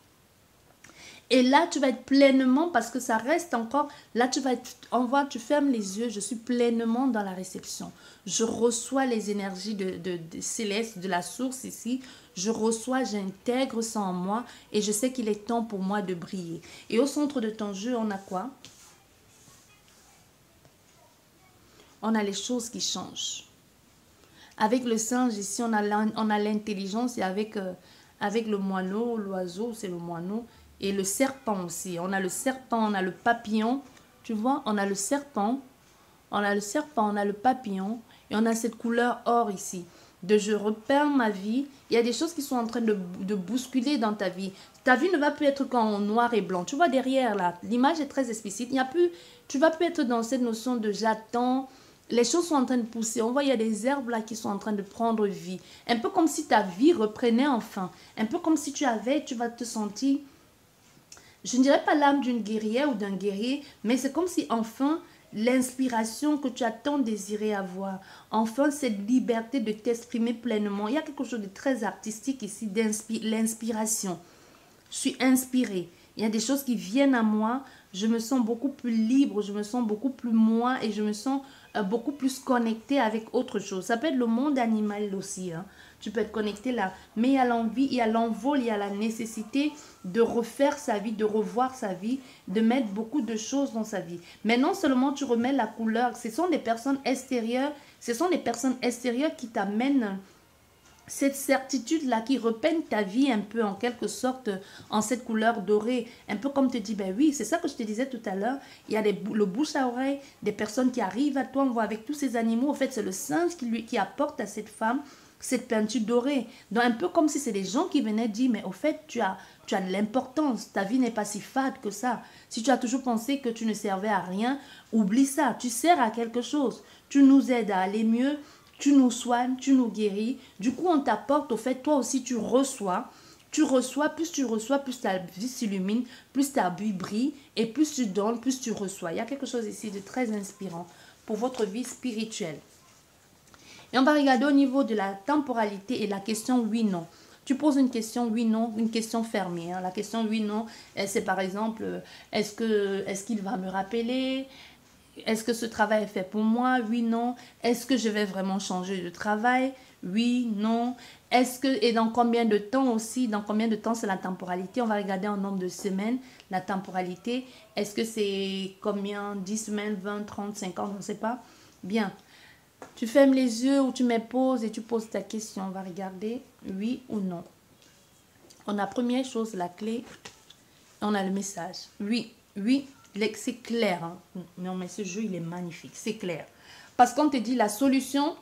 Et là, tu vas être pleinement, parce que ça reste encore, là, tu fermes les yeux, je suis pleinement dans la réception. Je reçois les énergies de céleste, de la source ici. Je reçois, j'intègre ça en moi et je sais qu'il est temps pour moi de briller. Et au centre de ton jeu, on a quoi? On a les choses qui changent. Avec le singe ici, on a l'intelligence et avec le moineau, l'oiseau, c'est le moineau. Et le serpent aussi. On a le serpent, on a le papillon. Tu vois, on a le serpent, on a le papillon. Et on a cette couleur or ici. De je repère ma vie. Il y a des choses qui sont en train de bousculer dans ta vie. Ta vie ne va plus être qu'en noir et blanc. Tu vois derrière là, l'image est très explicite. Tu vas plus être dans cette notion de j'attends. Les choses sont en train de pousser. On voit, il y a des herbes là qui sont en train de prendre vie. Un peu comme si ta vie reprenait enfin. Un peu comme si tu vas te sentir... Je ne dirais pas l'âme d'une guerrière ou d'un guerrier, mais c'est comme si enfin l'inspiration que tu as tant désiré avoir, enfin cette liberté de t'exprimer pleinement. Il y a quelque chose de très artistique ici, l'inspiration. Je suis inspirée. Il y a des choses qui viennent à moi. Je me sens beaucoup plus libre, je me sens beaucoup plus moi et je me sens beaucoup plus connectée avec autre chose. Ça peut être le monde animal aussi, hein. Tu peux être connecté là, mais il y a l'envie, il y a l'envol, il y a la nécessité de refaire sa vie, de revoir sa vie, de mettre beaucoup de choses dans sa vie. Mais non seulement tu remets la couleur, ce sont des personnes extérieures, qui t'amènent cette certitude-là, qui repeigne ta vie un peu en quelque sorte en cette couleur dorée. Un peu comme te dit, ben oui, c'est ça que je te disais tout à l'heure, il y a le bouche à oreille, des personnes qui arrivent à toi, on voit avec tous ces animaux, en fait c'est le singe qui apporte à cette femme cette peinture dorée. Donc un peu comme si c'est des gens qui venaient dire, mais au fait, tu as de l'importance, ta vie n'est pas si fade que ça. Si tu as toujours pensé que tu ne servais à rien, oublie ça, tu sers à quelque chose. Tu nous aides à aller mieux, tu nous soignes, tu nous guéris. Du coup, on t'apporte, au fait, toi aussi tu reçois, plus ta vie s'illumine, plus ta vie brille, et plus tu donnes, plus tu reçois. Il y a quelque chose ici de très inspirant pour votre vie spirituelle. Et on va regarder au niveau de la temporalité et la question oui-non. Tu poses une question oui-non, une question fermée. Hein. La question oui-non, c'est par exemple, est-ce qu'il va me rappeler? Est-ce que ce travail est fait pour moi? Oui, non. Est-ce que je vais vraiment changer de travail? Oui, non. Et dans combien de temps aussi? Dans combien de temps c'est la temporalité? On va regarder en nombre de semaines la temporalité. Est-ce que c'est combien? 10 semaines, 20, 30, 50, on ne sait pas. Bien. Tu fermes les yeux ou tu mets pause et tu poses ta question. On va regarder oui ou non. On a première chose, la clé. On a le message. Oui, oui. C'est clair. Hein? Non, mais ce jeu, il est magnifique. C'est clair. Parce qu'on te dit la solution,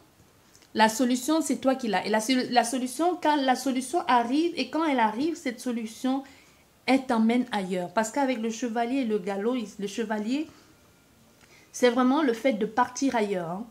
c'est toi qui l'as. Et la solution, quand la solution arrive, et quand elle arrive, cette solution, elle t'emmène ailleurs. Parce qu'avec le chevalier et le galop, le chevalier, c'est vraiment le fait de partir ailleurs. Hein?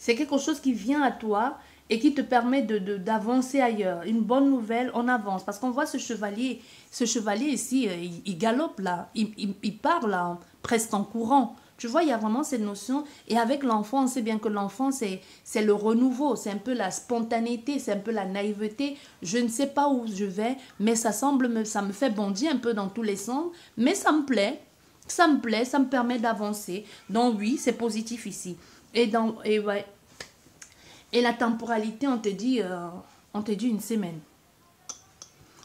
C'est quelque chose qui vient à toi et qui te permet d'avancer ailleurs. Une bonne nouvelle, on avance. Parce qu'on voit ce chevalier ici, il galope là, il part là, presque en courant. Tu vois, il y a vraiment cette notion. Et avec l'enfant, on sait bien que l'enfant, c'est le renouveau, c'est un peu la spontanéité, c'est un peu la naïveté. Je ne sais pas où je vais, mais ça me fait bondir un peu dans tous les sens, mais ça me plaît. Ça me plaît, ça me permet d'avancer. Donc oui, c'est positif ici. Ouais. Et la temporalité, on te dit une semaine.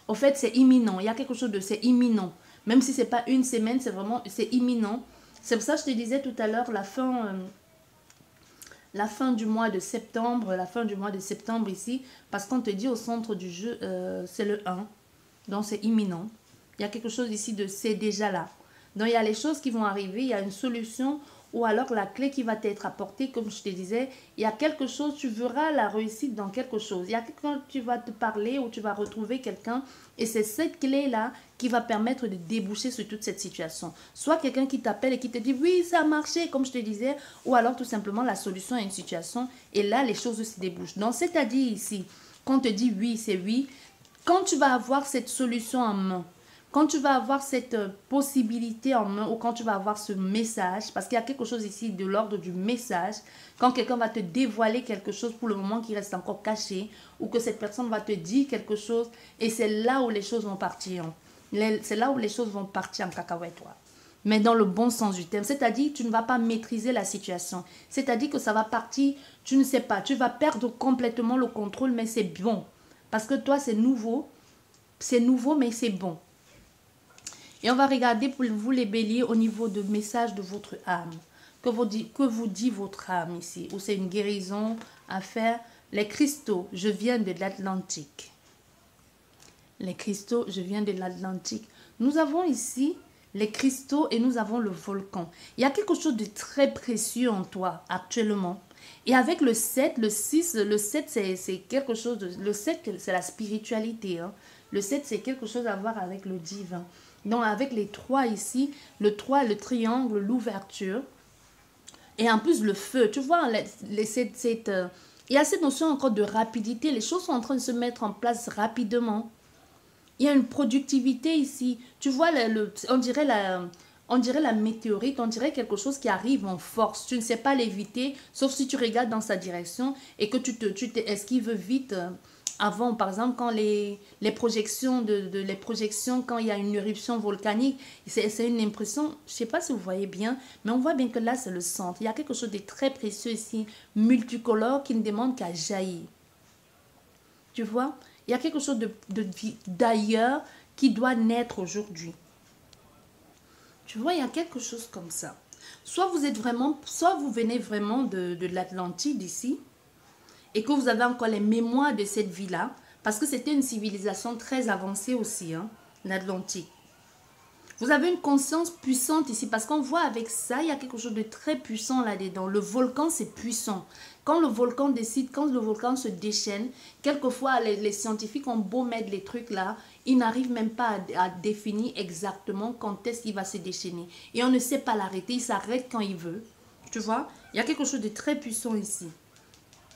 Au fait, c'est imminent. Il y a quelque chose de c'est imminent. Même si c'est pas une semaine, c'est imminent. C'est pour ça que je te disais tout à l'heure, la fin du mois de septembre, ici, parce qu'on te dit au centre du jeu, c'est le 1. Donc c'est imminent. Il y a quelque chose ici de c'est déjà là. Donc il y a les choses qui vont arriver, il y a une solution ou alors la clé qui va t'être apportée, comme je te disais, il y a quelque chose, tu verras la réussite dans quelque chose. Il y a quelqu'un, tu vas te parler ou tu vas retrouver quelqu'un et c'est cette clé-là qui va permettre de déboucher sur toute cette situation. Soit quelqu'un qui t'appelle et qui te dit oui, ça a marché, comme je te disais, ou alors tout simplement la solution à une situation et là, les choses se débouchent. Donc, c'est-à-dire ici, quand on te dit oui, c'est oui, quand tu vas avoir cette solution en main, quand tu vas avoir cette possibilité en main ou quand tu vas avoir ce message, parce qu'il y a quelque chose ici de l'ordre du message, quand quelqu'un va te dévoiler quelque chose pour le moment qui reste encore caché ou que cette personne va te dire quelque chose et c'est là où les choses vont partir. C'est là où les choses vont partir en cacahuète, toi. Mais dans le bon sens du terme, c'est-à-dire que tu ne vas pas maîtriser la situation. C'est-à-dire que ça va partir, tu ne sais pas, tu vas perdre complètement le contrôle, mais c'est bon. Parce que toi, c'est nouveau, mais c'est bon. Et on va regarder pour vous les béliers au niveau de message de votre âme. Que vous dit votre âme ici? Ou c'est une guérison à faire? Les cristaux, je viens de l'Atlantique. Les cristaux, je viens de l'Atlantique. Nous avons ici les cristaux et nous avons le volcan. Il y a quelque chose de très précieux en toi actuellement. Et avec le 7, le 6, le 7 c'est quelque chose de... Le 7 c'est la spiritualité. Hein. Le 7 c'est quelque chose à voir avec le divin. Donc avec les 3 ici, le 3, le triangle, l'ouverture. Et en plus le feu. Tu vois, il y a cette notion encore de rapidité. Les choses sont en train de se mettre en place rapidement. Il y a une productivité ici. Tu vois, on dirait la météorite, on dirait quelque chose qui arrive en force. Tu ne sais pas l'éviter, sauf si tu regardes dans sa direction et que tu esquives vite. Avant, par exemple, quand les projections, quand il y a une éruption volcanique, c'est une impression, je ne sais pas si vous voyez bien, mais on voit bien que là, c'est le centre. Il y a quelque chose de très précieux ici, multicolore, qui ne demande qu'à jaillir. Tu vois? Il y a quelque chose d'ailleurs qui doit naître aujourd'hui. Tu vois, il y a quelque chose comme ça. Soit vous venez vraiment de l'Atlantide ici, et que vous avez encore les mémoires de cette vie-là, parce que c'était une civilisation très avancée aussi, hein, l'Atlantique. Vous avez une conscience puissante ici, parce qu'on voit avec ça, il y a quelque chose de très puissant là-dedans. Le volcan, c'est puissant. Quand le volcan se déchaîne, quelquefois, les scientifiques ont beau mettre les trucs là, ils n'arrivent même pas à définir exactement quand est-ce qu'il va se déchaîner. Et on ne sait pas l'arrêter, il s'arrête quand il veut. Tu vois, il y a quelque chose de très puissant ici.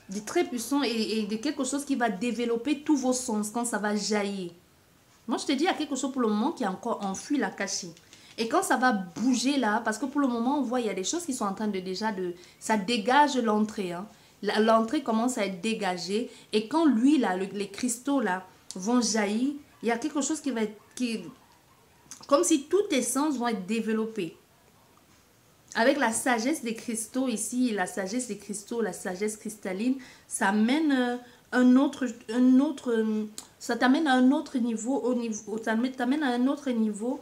De très puissant et de quelque chose qui va développer tous vos sens quand ça va jaillir. Moi, je te dis, il y a quelque chose pour le moment qui est encore enfui, là, caché. Et quand ça va bouger là, parce que pour le moment, on voit, il y a des choses qui sont en train de ça dégage l'entrée. Hein. L'entrée commence à être dégagée. Et quand lui, là, les cristaux, là, vont jaillir, il y a quelque chose qui va être... comme si tous tes sens vont être développés. Avec la sagesse des cristaux ici, la sagesse des cristaux, la sagesse cristalline, ça mène ça t'amène à un autre niveau, ça t'amène à un autre niveau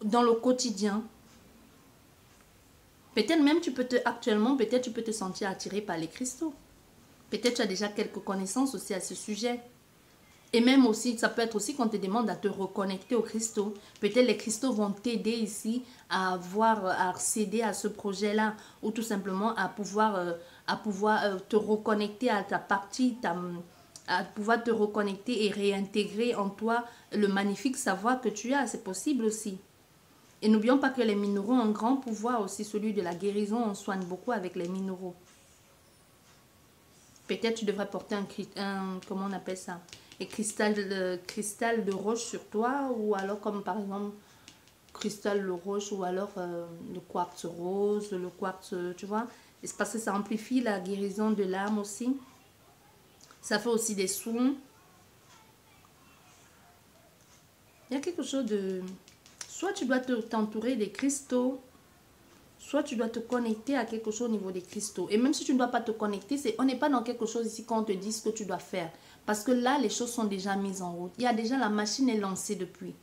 dans le quotidien. Peut-être même actuellement, peut-être tu peux te sentir attiré par les cristaux. Peut-être tu as déjà quelques connaissances aussi à ce sujet. Et même aussi, ça peut être aussi qu'on te demande à te reconnecter aux cristaux. Peut-être les cristaux vont t'aider ici à accéder à ce projet-là ou tout simplement à pouvoir te reconnecter à ta partie, à pouvoir te reconnecter et réintégrer en toi le magnifique savoir que tu as. C'est possible aussi. Et n'oublions pas que les minéraux ont un grand pouvoir aussi, celui de la guérison. On soigne beaucoup avec les minéraux. Peut-être tu devrais porter comment on appelle ça? Et cristal de roche sur toi, ou alors comme par exemple cristal de roche, ou alors le quartz rose, le quartz, tu vois. C'est parce que ça amplifie la guérison de l'âme aussi. Ça fait aussi des soins. Il y a quelque chose de... Soit tu dois t'entourer des cristaux, soit tu dois te connecter à quelque chose au niveau des cristaux. Et même si tu ne dois pas te connecter, on n'est pas dans quelque chose ici qu'on te dit ce que tu dois faire. Parce que là, les choses sont déjà mises en route. Il y a déjà, la machine est lancée depuis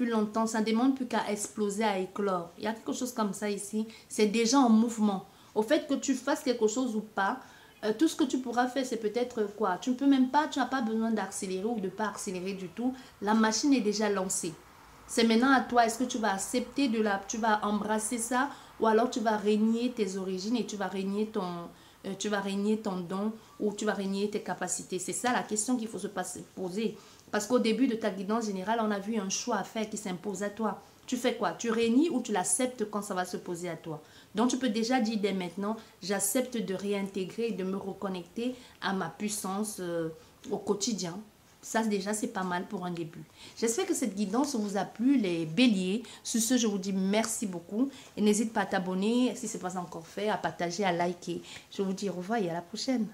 longtemps. Ça ne demande plus qu'à exploser, à éclore. Il y a quelque chose comme ça ici. C'est déjà en mouvement. Au fait que tu fasses quelque chose ou pas, tout ce que tu pourras faire, c'est peut-être quoi? Tu ne peux même pas, tu n'as pas besoin d'accélérer ou de ne pas accélérer du tout. La machine est déjà lancée. C'est maintenant à toi, est-ce que tu vas accepter tu vas embrasser ça, ou alors tu vas régner tes origines et tu vas régner ton don, ou tu vas régner tes capacités. C'est ça la question qu'il faut se poser. Parce qu'au début de ta guidance générale, on a vu un choix à faire qui s'impose à toi. Tu fais quoi? Tu régnes ou tu l'acceptes quand ça va se poser à toi? Donc tu peux déjà dire dès maintenant, j'accepte de réintégrer et de me reconnecter à ma puissance au quotidien. Ça, déjà, c'est pas mal pour un début. J'espère que cette guidance vous a plu, les béliers. Sur ce, je vous dis merci beaucoup. Et n'hésite pas à t'abonner, si ce n'est pas encore fait, à partager, à liker. Je vous dis au revoir et à la prochaine.